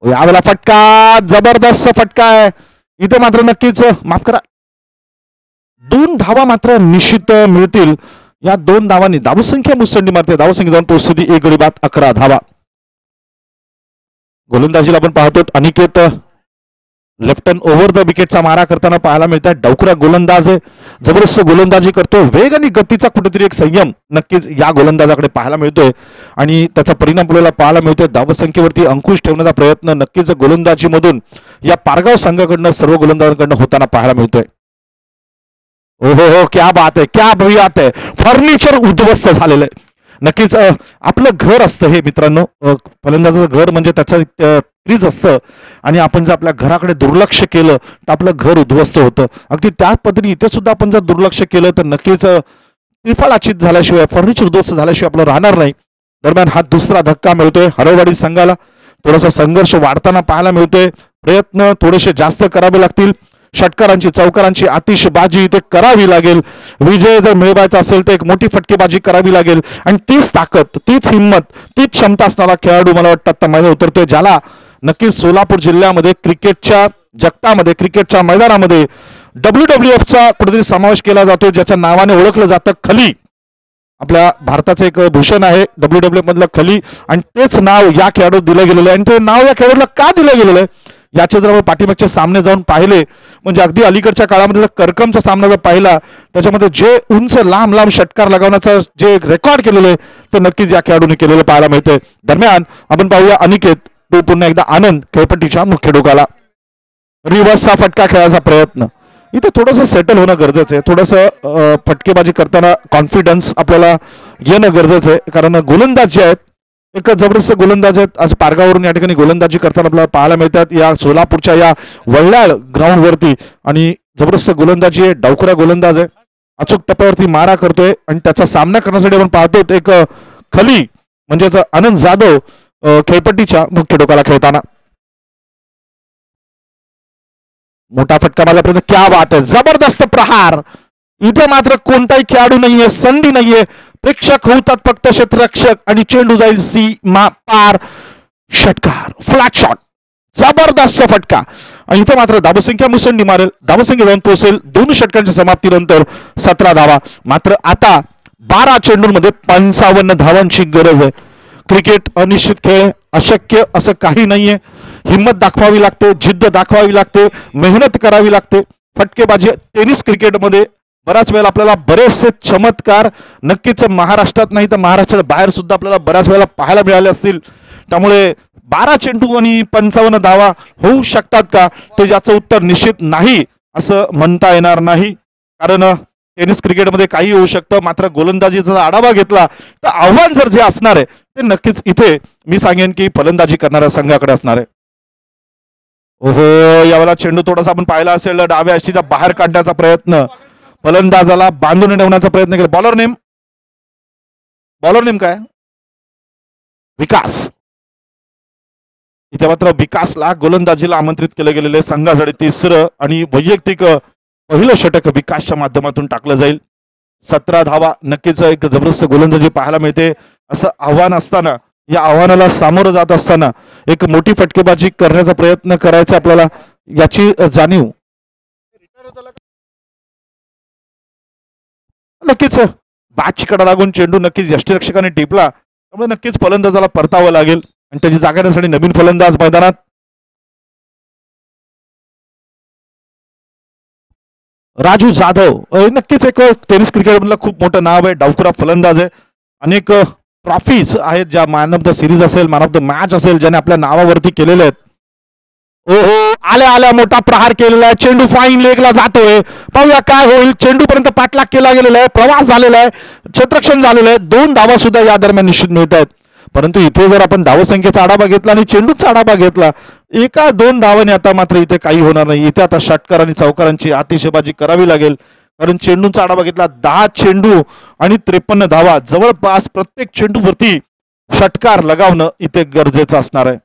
यावेळेला फटका, जबरदस्त फटका आहे इथे मात्र नक्कीच, माफ करा, 2 धावा मात्र निश्चित मिळतील. या 2 धावांनी धावसंख्या मुसंडी मारते. धावसंख्या जाऊन पोहोचते 1 गडी बाद 11 धावा. गोलंदाजीला आपण पाहतो Aniket left hand over the विकेटचा मारा करताना पाहायला मिळतात. डावखुरा गोलंदाज आहे, जबरदस्त गोलंदाजी करतो. वेग आणि गतीचा कुठेतरी एक संयम नक्कीच या गोलंदाजाकडे पाहायला मिळतोय आणि त्याचा परिणाम आपल्याला पाहायला मिळतोय. धावसंख्येवरती अंकुश ठेवण्याचा प्रयत्न नक्कीच गोलंदाजीमधून या पारगाव संघाकडनं सर्व गोलंदाजांकडनं होताना पाहायला मिळतोय. हो, क्या बात आहे, क्या बात आहे. फर्निचर उद्ध्वस्त झालेलं आहे. नक्कीच आपलं घर असतं हे मित्रांनो, फलंदाजाचं घर म्हणजे त्याचं क्रीज असतं आणि आपण जर आपल्या घराकडे दुर्लक्ष केलं तर आपलं घर उद्ध्वस्त होतं. अगदी त्याच पद्धतीने इथे सुद्धा आपण जर दुर्लक्ष केलं तर नक्कीच त्रिफळाचित झाल्याशिवाय, फर्निचर उद्ध्वस्त झाल्याशिवाय आपलं राहणार नाही. दरम्यान हा दुसरा धक्का मिळतोय हरववाडी संघाला. थोडासा संघर्ष वाढताना पाहायला मिळतोय. प्रयत्न थोडेसे जास्त करावे लागतील. षटकारांची चौकारांची आतिषबाजी इथे करावी लागेल. विजय जर मिळवायचा असेल तर एक मोठी फटकेबाजी करावी लागेल आणि तीच ताकद, तीच हिंमत, तीच क्षमता असणारा खेळाडू मला वाटतं आता मैदानात उतरतोय, ज्याला नक्कीच सोलापूर जिल्ह्यामध्ये क्रिकेटच्या जगतामध्ये, क्रिकेटच्या मैदानामध्ये WWFचा कुठेतरी समावेश केला जातो, ज्याच्या नावाने ओळखलं जातं खली. आपल्या भारताचं एक भूषण आहे WWF मधलं खली आणि तेच नाव या खेळाडू दिलं गेलेलं आहे. आणि ते नाव या खेळाडूला का दिलं गेलेलं आहे याचे जर आपण पाठीमागचे सामने जाऊन पाहिले, म्हणजे अगदी अलीकडच्या काळामध्ये जर करकमचा सामना जर पाहिला त्याच्यामध्ये जे उंच लांब लांब षटकार लगावण्याचं जे रेकॉर्ड केलेलं आहे ते नक्कीच या खेळाडूने केलेलं पाहायला मिळतंय. दरम्यान आपण पाहूया अनिकेत, तो पुन्हा एकदा आनंद खेळपट्टीच्या मुख्य डोकाला. रिव्हर्सचा फटका खेळायचा प्रयत्न, इथे थोडंसं सेटल होणं गरजेचं आहे. थोडंसं फटकेबाजी करताना कॉन्फिडन्स आपल्याला येणं गरजेचं आहे, कारण गोलंदाज जे आहेत एक जबरदस्त गोलंदाज आहेत. आज पारगावरून या ठिकाणी गोलंदाजी करताना आपल्याला पाहायला मिळतात या सोलापूरच्या या वल्लाळ ग्राउंडवरती. आणि जबरदस्त गोलंदाजी आहे, डावखुरा गोलंदाज आहे, अचूक टप्प्यावरती मारा करतोय आणि त्याचा सामना करण्यासाठी आपण पाहतो एक खली म्हणजेच आनंद जाधव खेळपट्टीच्या मुख्य डोकाला खेळताना. मोठा फटका मारल्यापर्यंत क्या बात आहे, जबरदस्त प्रहार. इथे मात्र कोणताही खेळाडू नाहीये, संधी नाहीये, प्रेक्षक होतात फक्त क्षेत्ररक्षक आणि चेंडू जाईल सीमा पार. षटकार, फ्लॅट शॉट, जबरदस्त फटका आणि इथे मात्र धावसंख्या मुसंडी मारेल, धावसंख्या जाऊन पोहोचेल 2 षटकांच्या समाप्तीनंतर 17 धावा. मात्र आता 12 चेंडूंमध्ये 55 धावांची गरज आहे. क्रिकेट अनिश्चित खेळ, अशक्य असं काही नाहीये. हिम्मत दाखवावी लागते, जिद्द दाखवावी लागते, मेहनत करावी लागते. फटकेबाजी टेनिस क्रिकेटमध्ये बऱ्याच वेळेला आपल्याला बरेचसे चमत्कार नक्कीच महाराष्ट्रात नाही तर महाराष्ट्राच्या बाहेर सुद्धा आपल्याला बऱ्याच वेळेला पाहायला मिळाले असतील. त्यामुळे 12 चेंडू आणि 55 धावा होऊ शकतात का, तर याचं उत्तर निश्चित नाही असं म्हणता येणार नाही. कारण टेनिस क्रिकेटमध्ये काही होऊ शकतं. मात्र गोलंदाजीचा आढावा घेतला तर आव्हान जर जे असणार आहे ते नक्कीच इथे मी सांगेन की फलंदाजी करणाऱ्या संघाकडे असणार आहे. ओहो, यावेळेला चेंडू थोडासा आपण पाहिला असेल डाव्या अष्टीच्या बाहेर काढण्याचा प्रयत्न, फलंदाजाला बांधून ठेवण्याचा प्रयत्न केला. बॉलर नेम काय? विकास. इथे मात्र विकासला गोलंदाजीला आमंत्रित केले गेलेले संघासाठी तिसरं आणि वैयक्तिक पहिलं षटक विकासच्या माध्यमातून टाकलं जाईल. 17 धावा नक्कीच एक जबरदस्त गोलंदाजी पाहायला मिळते. असं आव्हान असताना, या आव्हानाला सामोरं जात असताना एक मोठी फटकेबाजी करण्याचा प्रयत्न करायचा आपल्याला, याची जाणीव नक्कीच. बॅटची कडा लागून चेंडू नक्कीच यष्टीरक्षकाने टिपला, त्यामुळे नक्कीच फलंदाजाला परतावं लागेल आणि त्याची जागा येण्यासाठी नवीन फलंदाज मैदानात. राजू जाधव नक्कीच एक टेनिस क्रिकेटमधलं खूप मोठं नाव आहे, डावखुरा फलंदाज आहे. अनेक ट्रॉफीज आहेत, ज्या मॅन ऑफ द सिरीज असेल, मॅन ऑफ द मॅच असेल, ज्याने आपल्या नावावरती केलेले आहेत. ओहो, आल्या आल्या मोठा प्रहार केलेला आहे, चेंडू फाईन लेगला जातोय. पाहूया काय होईल. चेंडू पर्यंत पाठलाग केला गेलेला आहे, प्रवास झालेला आहे, क्षेत्ररक्षण झालेलं आहे. 2 धावा सुद्धा या दरम्यान निश्चित मिळत आहेत. परंतु इथे जर आपण धावसंख्येचा आढावा घेतला आणि चेंडूचा आढावा घेतला, 1-2 धावांनी आता मात्र इथे काही होणार नाही. इथे आता षटकार आणि चौकारांची आतिषबाजी करावी लागेल. कारण चेंडूचा आढावा घेतला, 10 चेंडू आणि 53 धावा, जवळपास प्रत्येक चेंडूवरती षटकार लगावणं इथे गरजेचं असणार आहे.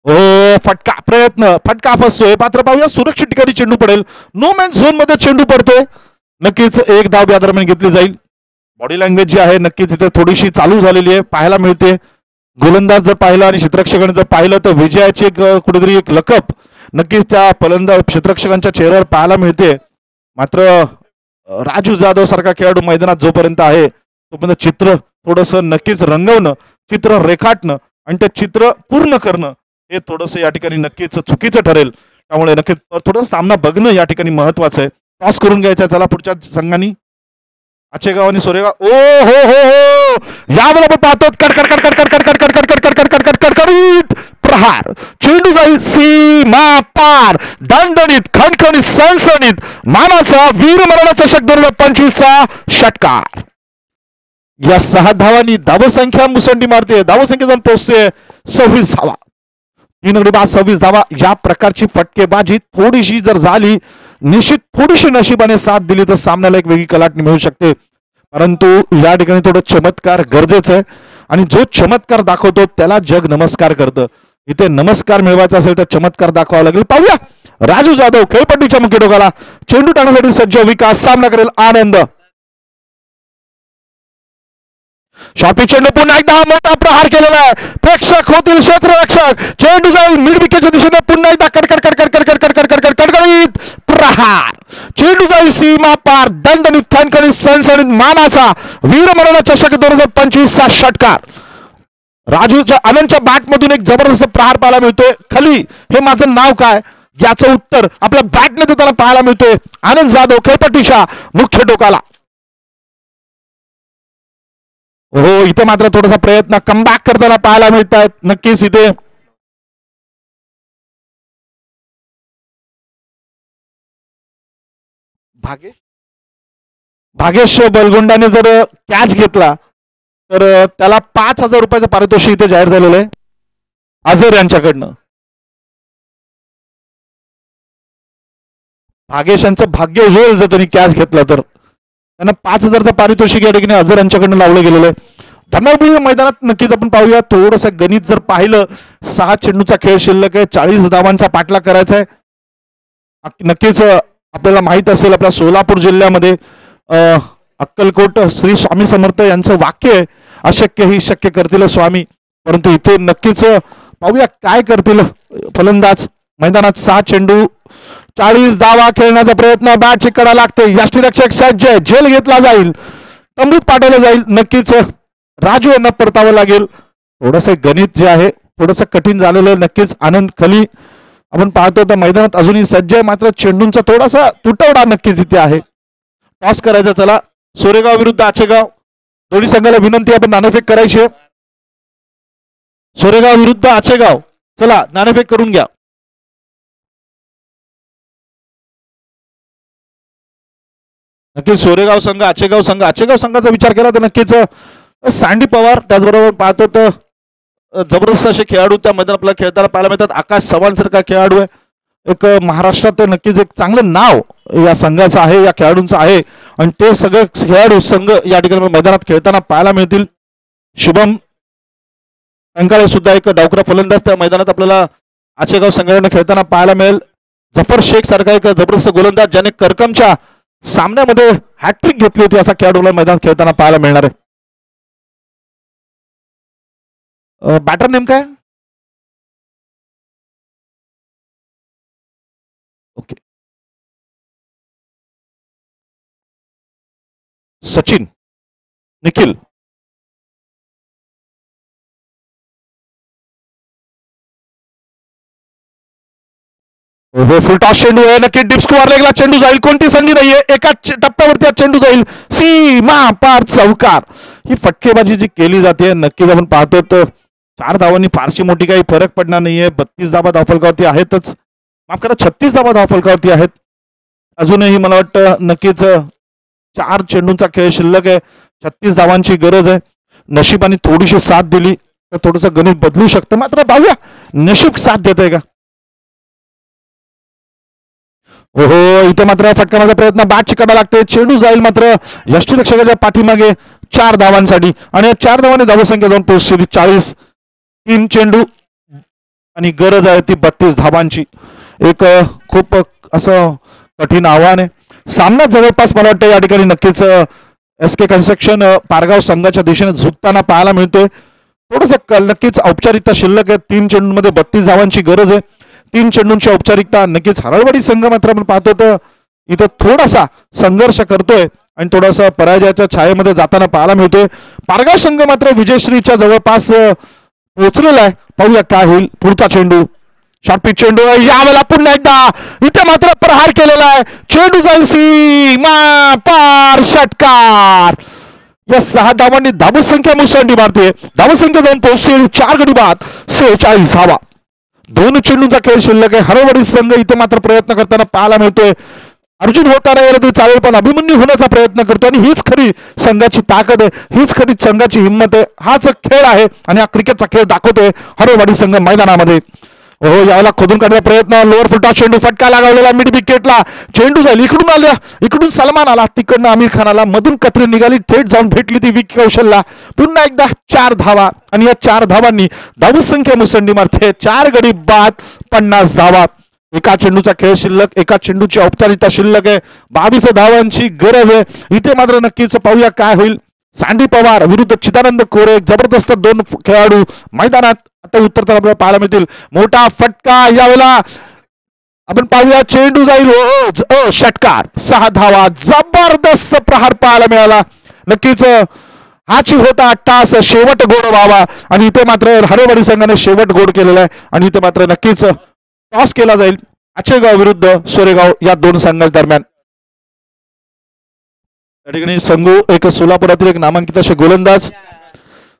हो, फटका प्रयत्न, फटका फसतोय. पात्र पाहूया, सुरक्षित ठिकाणी चेंडू पडेल. नो मॅन झोन मध्ये चेंडू पडतोय. नक्कीच 1 धाव या दरम्यान घेतली जाईल. बॉडी लँग्वेज जी आहे नक्कीच इथे थोडीशी चालू झालेली आहे, पाहायला मिळते. गोलंदाज जर पाहिलं आणि क्षेत्ररक्षकाने जर पाहिलं तर विजयाची कुठेतरी एक लकप नक्कीच त्या फलंदाज क्षेत्ररक्षकांच्या चेहऱ्यावर पाहायला मिळते. मात्र राजू जाधव सारखा खेळाडू मैदानात जोपर्यंत आहे तोपर्यंत चित्र थोडंसं नक्कीच रंगवणं, चित्र रेखाटणं आणि ते चित्र पूर्ण करणं हे थोडंसं या ठिकाणी नक्कीच चुकीचं ठरेल. त्यामुळे नक्कीच थोडं सामना बघणं या ठिकाणी महत्वाचं आहे. टॉस करून घ्यायचा. चला पुढच्या संघांनी आचेगाव आणि सोरेगाव. ओ हो हो हो, याबरोबर पाहतो कडकडीत प्रहार, चेंडू जाईल सीमा पार, दणदणीत खणखणीत सणसणीत मानाचा वीरमरण चषक 2025चा षटकार. या 6 धावांनी धावसंख्या मुसंडी मारते, धावसंख्या जाऊन पोहोचते 26 धावा. 3 गडी बाद 26 धावा. या प्रकारची फटकेबाजी थोडीशी जर झाली, निश्चित थोडीशी नशिबाने साथ दिली तर सामन्याला एक वेगळी कलाटणी मिळू शकते. परंतु या ठिकाणी थोडं चमत्कार गरजेचं आहे आणि जो चमत्कार दाखवतो त्याला जग नमस्कार करतं. इथे नमस्कार मिळवायचा असेल तर चमत्कार दाखवावा लागेल. पाहूया, राजू जाधव खेळपट्टीच्या मुख्य टोकाला, चेंडू टाकण्यासाठी सज्ज. विकास सामना करेल आनंद. शॉर्ट चेंडू पुन्हा एकदा मोठा प्रहार केलेला आहे. प्रेक्षक होतील क्षेत्ररक्षक. चेंडू जाईल मिड विकेटच्या दिशेने. पुन्हा एकदा कडकडीत प्रहार. चेंडू जाईल सीमा पार, दणदणीत खणखणीत सणसणीत मानाचा वीरमरण चषक 2025चा षटकार. राजूच्या आनंदच्या बॅट मधून एक जबरदस्त प्रहार पाहायला मिळतोय. खाली हे माझं नाव काय याचं उत्तर आपल्या बॅटने त्याला पाहायला मिळतोय. आनंद जाधव खेळपट्टीच्या मुख्य टोकाला. हो, इथे मात्र थोडासा प्रयत्न कमबॅक करताना पाहायला मिळत आहेत. नक्कीच इथे भागेश बलगोंडाने जर कॅच घेतला तर त्याला 5,000 रुपयाचं पारितोषिक इथे जाहीर झालेलं आहे अझर यांच्याकडनं. भागेश यांचं भाग्य उजवेल जर त्यांनी कॅच घेतला तर त्यांना 5,000चं पारितोषिक या ठिकाणी अझर यांच्याकडनं लावलं गेलेलं आहे. धर्मापुरी मैदानात नक्कीच आपण पाहूया. थोडंसं गणित जर पाहिलं, 6 चेंडूचा खेळ शिल्लक आहे, 40 धावांचा पाठलाग करायचा आहे. नक्कीच आपल्याला माहित असेल आपल्या सोलापूर जिल्ह्यामध्ये अक्कलकोट श्री स्वामी समर्थ यांचं वाक्य आहे, अशक्य ही शक्य करतील स्वामी. परंतु इथे नक्कीच पाहूया काय करतील फलंदाज. मैदानात 6 चेंडू 40 धावा खेळण्याचा प्रयत्न. बॅटची कडा लागते. यष्टीरक्षक सज्ज. झेल घेतला जाईल. तंबूत पाठवलं जाईल. नक्कीच राजू यांना परतावं लागेल. थोडंसं गणित जे आहे थोडंसं कठीण झालेलं. नक्कीच आनंद खली आपण पाहतो तर मैदानात अजूनही सज्ज आहे. मात्र चेंडूंचा थोडासा तुटवडा नक्कीच इथे आहे. टॉस करायचा. चला सोरेगाव विरुद्ध आचेगाव. दोन्ही संघाला विनंती आपण नाणेफेक करायची आहे. सोरेगाव विरुद्ध आचेगाव. चला नाणेफेक करून घ्या. नक्कीच सोरेगाव संघ आचेगाव संघ. आचेगाव संघाचा विचार केला तर नक्कीच सँडी पवार, त्याचबरोबर पाहतो तर जबरदस्त असे खेळाडू त्या मैदानात आपल्याला खेळताना पाहायला मिळतात. आकाश चव्हाण सारखा खेळाडू आहे. एक महाराष्ट्रात नक्कीच एक चांगलं नाव या संघाचं आहे, या खेळाडूंचं आहे. आणि ते सगळे खेळाडू संघ या ठिकाणी मैदानात खेळताना पाहायला मिळतील. शुभम अंकाळे सुद्धा एक डावखरा फलंदाज त्या मैदानात आपल्याला आचेगाव संघाने खेळताना पाहायला मिळेल. जफर शेख सारखा एक जबरदस्त गोलंदाज ज्याने करकमच्या सामन्यामध्ये हॅट्रिक घेतली होती असा खेळाडूला मैदानात खेळताना पाहायला मिळणार आहे. बॅटर नेम काय? ओके, सचिन. निखिल. फुल टॉस चेंडू आहे. नक्की डीप स्कोअर लागला. चेंडू जाईल. कोणती संधी नाहीये. एकाच टप्प्यावरती चेंडू जाईल. सीमा पार चौकार. ही फटकेबाजी जी केली जाते नक्कीच आपण पाहतो तर 4 धावांनी फारशी मोठी काही फरक पडणार नाहीये. 32 धावा धावफलकावरती आहेतच. माफ करा 36 धावा धावफलकावरती आहेत. अजूनही मला वाटतं नक्कीच 4 चेंडूंचा खेळ शिल्लक आहे. 36 धावांची गरज आहे. नशिबाने थोडीशी साथ दिली तर थोडंसं गणित बदलू शकतं. मात्र पाहूया नशीब साथ देत आहे का. हो, इथे मात्र फटकारण्याचा प्रयत्न. बॅटची कडा लागते. चेंडू जाईल मात्र यष्टीरक्षकाच्या पाठीमागे 4 धावांसाठी. आणि या 4 धावांनी धावसंख्या जाऊन पोहोचली 40. 3 चेंडू आणि गरज आहे ती 32 धावांची. एक खूप असं कठीण आव्हान आहे. सामना जवळपास मला वाटतं या ठिकाणी नक्कीच SK कन्स्ट्रक्शन पारगाव संघाच्या दिशेने झुकताना पाहायला मिळतोय. थोडंसं नक्कीच औपचारिकता शिल्लक आहे. 3 चेंडूंमध्ये 32 धावांची गरज आहे. 3 चेंडूंची औपचारिकता. नक्कीच हरळवाडी संघ मात्र आपण पाहतो तर इथं थोडासा संघर्ष करतोय आणि थोडासा पराजयाच्या छायेमध्ये जाताना पाहायला मिळतोय. पारगाव संघ मात्र विजयश्रीच्या जवळपास पोहोचलेला आहे. पाहूया काय होईल. पुढचा चेंडू शॉर्ट पिच चेंडू. यावेळेला पुन्हा एकदा इथे मात्र प्रहार केलेला आहे. चेंडू जाईल सीमा पार षटकार. या 6 धावांनी धावसंख्या मुसंडी मारते. धावसंख्या जाऊन पोहोचेल 4 गडी बाद 46 धावा. 2 चेंडूंचा खेळ शिल्लक आहे. हरवडी संघ इथे मात्र प्रयत्न करताना पाहायला मिळतोय. अर्जुन होता नाही तरी चालेल पण अभिमन्यू होण्याचा प्रयत्न करतो. आणि हीच खरी संघाची ताकद आहे. हीच खरी संघाची हिंमत आहे. हाच खेळ आहे आणि हा क्रिकेटचा खेळ दाखवतोय हरवडी संघ मैदानामध्ये. हो, यावेळेला खोदून काढण्याचा प्रयत्न. लोअर फुटा चेंडू. फटका लागवलेला मिड विकेटला. चेंडू जाईल. इकडून आला. इकडून सलमान आला. तिकडनं आमिर खान आला. मधून कत्री निघाली. थेट जाऊन भेटली ती विकी कौशलला. पुन्हा एकदा 4 धावा. आणि या 4 धावांनी धावसंख्या मुसंडी मारते. 4 गडी बाद 50 धावा. एका चेंडूचा खेळ शिल्लक. एका चेंडूची औपचारिकता शिल्लक आहे. 22 धावांची गरज आहे. इथे मात्र नक्कीच पाहूया काय होईल. सँडी पवार विरुद्ध चिदानंद कोरे. जबरदस्त 2 खेळाडू मैदानात आता उतरताना आपल्याला पाहायला मिळतील. मोठा फटका. यावेळेला आपण पाहूया. चेंडू जाईल. षटकार. 6 धावा. जबरदस्त प्रहार पाहायला मिळाला. नक्कीच हाची होता तास शेवट गोड व्हावा. आणि इथे मात्र हरवडी संघाने शेवट गोड केलेला आहे. आणि इथे मात्र नक्कीच टॉस केला जाईल आचेगाव विरुद्ध सोरेगाव या 2 संघांच्या दरम्यान. त्या ठिकाणी संघू एक सोलापुरातील एक नामांकित असे गोलंदाज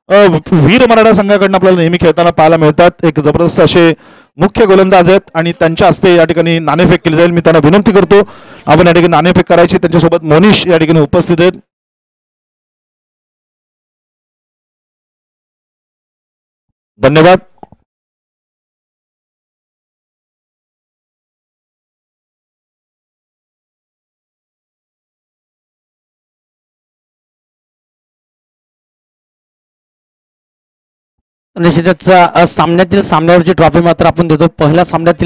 वीर मराठा संघाकडून आपल्याला नेहमी खेळताना पाहायला मिळतात. एक जबरदस्त असे मुख्य गोलंदाज आहेत आणि त्यांच्या हस्ते या ठिकाणी नाणेफेक केली जाईल. मी त्यांना विनंती करतो आपण या ठिकाणी नाणेफेक करायची. त्यांच्यासोबत मोनिश या ठिकाणी उपस्थित आहेत. धन्यवाद. निश्चितच सामन्यावरची ट्रॉफी मात्र आपण देतो. पहिल्या सामन्यातील